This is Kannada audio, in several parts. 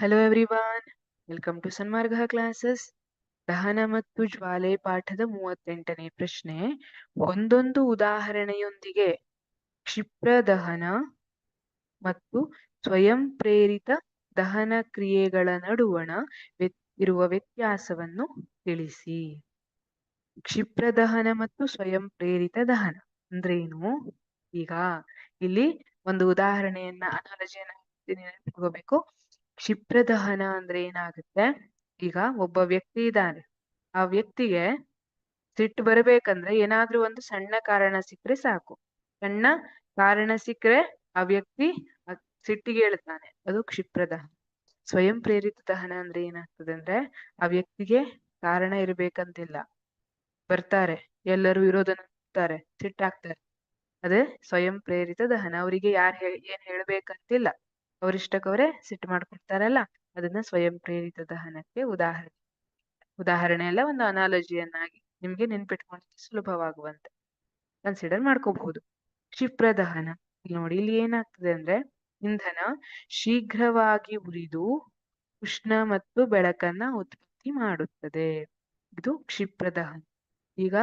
Hello everyone, welcome to Sanmarga classes. ದಹನ ಮತ್ತು ಜ್ವಾಲೆ ಪಾಠದ 38ನೇ ಪ್ರಶ್ನೆ. ಒಂದೊಂದು ಉದಾಹರಣೆಯೊಂದಿಗೆ ಕ್ಷಿಪ್ರ ದಹನ ಮತ್ತು ಸ್ವಯಂ ಪ್ರೇರಿತ ದಹನ ಕ್ರಿಯೆಗಳ ನಡುವಣ ಇರುವ ವ್ಯತ್ಯಾಸವನ್ನು ತಿಳಿಸಿ. ಕ್ಷಿಪ್ರ ದಹನ ಮತ್ತು ಸ್ವಯಂ ಪ್ರೇರಿತ ದಹನ ಅಂದ್ರೇನು? ಈಗ ಇಲ್ಲಿ ಒಂದು ಉದಾಹರಣೆಯನ್ನ ಅನಾಲಜಿಯನ್ನ ನೆನಪಿಟ್ಕೋಬೇಕು. ಕ್ಷಿಪ್ರ ದಹನ ಅಂದ್ರೆ ಏನಾಗುತ್ತೆ? ಈಗ ಒಬ್ಬ ವ್ಯಕ್ತಿ ಇದ್ದಾನೆ, ಆ ವ್ಯಕ್ತಿಗೆ ಸಿಟ್ಟು ಬರಬೇಕಂದ್ರೆ ಏನಾದ್ರೂ ಒಂದು ಸಣ್ಣ ಕಾರಣ ಸಿಕ್ಕರೆ ಸಾಕು. ಸಣ್ಣ ಕಾರಣ ಸಿಕ್ಕರೆ ಆ ವ್ಯಕ್ತಿ ಸಿಟ್ಟಿಗೆ ಹೇಳ್ತಾನೆ, ಅದು ಕ್ಷಿಪ್ರ ದಹನ. ಸ್ವಯಂ ಪ್ರೇರಿತ ದಹನ ಅಂದ್ರೆ ಏನಾಗ್ತದೆ ಅಂದ್ರೆ, ಆ ವ್ಯಕ್ತಿಗೆ ಕಾರಣ ಇರ್ಬೇಕಂತಿಲ್ಲ, ಬರ್ತಾರೆ, ಎಲ್ಲರೂ ವಿರೋಧನ ಸಿಟ್ಟಾಗ್ತಾರೆ. ಅದೇ ಸ್ವಯಂ ಪ್ರೇರಿತ ದಹನ. ಅವರಿಗೆ ಏನ್ ಹೇಳ್ಬೇಕಂತಿಲ್ಲ, ಅವರಿಷ್ಟಕ್ಕವರೇ ಸಿಟ್ಟು ಮಾಡ್ಕೊಳ್ತಾರಲ್ಲ, ಅದನ್ನ ಸ್ವಯಂ ಪ್ರೇರಿತ ದಹನಕ್ಕೆ ಉದಾಹರಣೆ ಎಲ್ಲ ಒಂದು ಅನಾಲಜಿಯನ್ನಾಗಿ ನಿಮ್ಗೆ ನೆನ್ಪಿಟ್ಕೊಳ್ಳಿಕ್ಕೆ ಸುಲಭವಾಗುವಂತೆ ಕನ್ಸಿಡರ್ ಮಾಡ್ಕೋಬಹುದು. ಕ್ಷಿಪ್ರ ದಹನ ನೋಡಿ, ಇಲ್ಲಿ ಏನಾಗ್ತದೆ ಅಂದ್ರೆ, ಇಂಧನ ಶೀಘ್ರವಾಗಿ ಉರಿದು ಉಷ್ಣ ಮತ್ತು ಬೆಳಕನ್ನ ಉತ್ಪತ್ತಿ ಮಾಡುತ್ತದೆ. ಇದು ಕ್ಷಿಪ್ರ ದಹನ. ಈಗ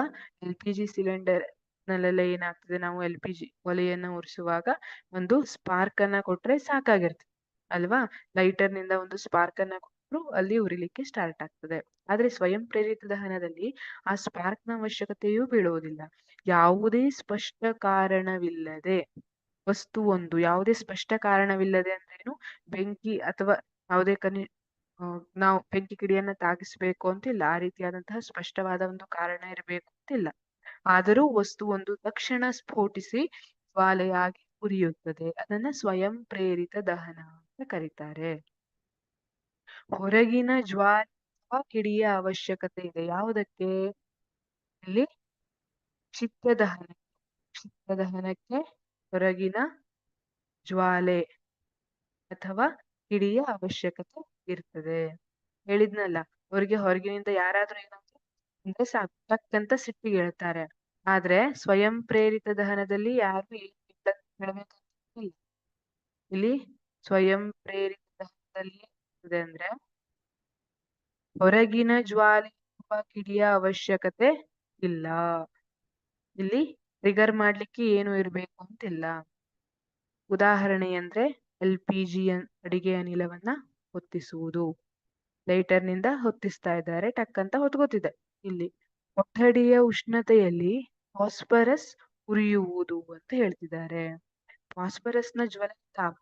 LPG ಸಿಲಿಂಡರ್ ನಲ್ಲೆಲ್ಲ ಏನಾಗ್ತದೆ, ನಾವು LPG ಒಲೆಯನ್ನ ಉರಿಸುವಾಗ ಒಂದು ಸ್ಪಾರ್ಕ್ ಅನ್ನ ಕೊಟ್ರೆ ಸಾಕಾಗಿರ್ತದೆ ಅಲ್ವಾ? ಲೈಟರ್ ನಿಂದ ಒಂದು ಸ್ಪಾರ್ಕ್ ಅನ್ನ ಕೊಟ್ಟರು ಅಲ್ಲಿ ಉರಿಲಿಕ್ಕೆ ಸ್ಟಾರ್ಟ್ ಆಗ್ತದೆ. ಆದ್ರೆ ಸ್ವಯಂ ಪ್ರೇರಿತ ದಹನದಲ್ಲಿ ಆ ಸ್ಪಾರ್ಕ್ ನ ಅವಶ್ಯಕತೆಯೂ ಬೀಳುವುದಿಲ್ಲ. ಯಾವುದೇ ಸ್ಪಷ್ಟ ಕಾರಣವಿಲ್ಲದೆ ಯಾವುದೇ ಸ್ಪಷ್ಟ ಕಾರಣವಿಲ್ಲದೆ ಅಂದ್ರೇನು, ಬೆಂಕಿ ಅಥವಾ ಯಾವುದೇ ನಾವು ಬೆಂಕಿ ಕಿಡಿಯನ್ನ ತಾಗಿಸ್ಬೇಕು ಅಂತಿಲ್ಲ, ಆ ರೀತಿಯಾದಂತಹ ಸ್ಪಷ್ಟವಾದ ಒಂದು ಕಾರಣ ಇರಬೇಕು ಅಂತಿಲ್ಲ. ಆದರೂ ವಸ್ತು ತಕ್ಷಣ ಸ್ಫೋಟಿಸಿ ಜ್ವಾಲೆಯಾಗಿ ಉರಿಯುತ್ತದೆ. ಅದನ್ನ ಸ್ವಯಂ ಪ್ರೇರಿತ ದಹನ ಅಂತ ಕರೀತಾರೆ. ಹೊರಗಿನ ಜ್ವಾಲೆ ಅಥವಾ ಕಿಡಿಯ ಅವಶ್ಯಕತೆ ಇದೆ ಯಾವುದಕ್ಕೆ? ಇಲ್ಲಿ ಕ್ಷಿಪ್ರ ದಹನಕ್ಕೆ ಹೊರಗಿನ ಜ್ವಾಲೆ ಅಥವಾ ಕಿಡಿಯ ಅವಶ್ಯಕತೆ ಇರ್ತದೆ. ಹೇಳಿದ್ನಲ್ಲ, ಅವರಿಗೆ ಹೊರಗಿನಿಂದ ಯಾರಾದ್ರೂ ಏನಾದ್ರು ಅಂದ್ರೆ ಸಾಕು, ಟಕ್ಕಂತ ಸಿಟ್ಟಿಗೆ ಹೇಳ್ತಾರೆ. ಆದ್ರೆ ಸ್ವಯಂ ಪ್ರೇರಿತ ದಹನದಲ್ಲಿ ಯಾರು ಹೇಳ್ಬೇಕಂತಿಲ್ಲ. ಇಲ್ಲಿ ಸ್ವಯಂ ಪ್ರೇರಿತ ದಹನದಲ್ಲಿ ಏನಿದೆ ಅಂದ್ರೆ, ಹೊರಗಿನ ಜ್ವಾಲೆ ಅಥವಾ ಕಿಡಿಯ ಅವಶ್ಯಕತೆ ಇಲ್ಲ. ಇಲ್ಲಿ ಟ್ರಿಗರ್ ಮಾಡ್ಲಿಕ್ಕೆ ಏನು ಇರ್ಬೇಕು ಅಂತಿಲ್ಲ. ಉದಾಹರಣೆ ಅಂದ್ರೆ LPG ಅಡಿಗೆ ಅನಿಲವನ್ನ ಹೊತ್ತಿಸುವುದು. ಲೈಟರ್ ನಿಂದ ಹೊತ್ತಿಸ್ತಾ ಇದ್ದಾರೆ, ಟಕ್ಕಂತ ಹೊತ್ಕೋತಿದೆ. ಇಲ್ಲಿ ಕೊಠಡಿಯ ಉಷ್ಣತೆಯಲ್ಲಿ ಫಾಸ್ಫರಸ್ ಉರಿಯುವುದು ಅಂತ ಹೇಳ್ತಿದ್ದಾರೆ. ಫಾಸ್ಫರಸ್ ನ ಜ್ವಲ ತಾಪ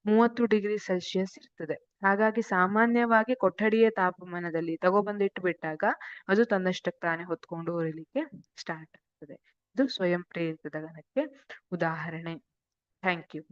30 ಡಿಗ್ರಿ ಸೆಲ್ಸಿಯಸ್ ಇರ್ತದೆ. ಹಾಗಾಗಿ ಸಾಮಾನ್ಯವಾಗಿ ಕೊಠಡಿಯ ತಾಪಮಾನದಲ್ಲಿ ತಗೊಬಂದಿಟ್ಟು ಬಿಟ್ಟಾಗ ಅದು ತನ್ನಷ್ಟಕ್ಕೆ ತಾನೇ ಹೊತ್ಕೊಂಡು ಉರಿಲಿಕ್ಕೆ ಸ್ಟಾರ್ಟ್ ಆಗ್ತದೆ. ಇದು ಸ್ವಯಂ ಪ್ರೇರಿತ ದಹನಕ್ಕೆ ಉದಾಹರಣೆ. Thank you.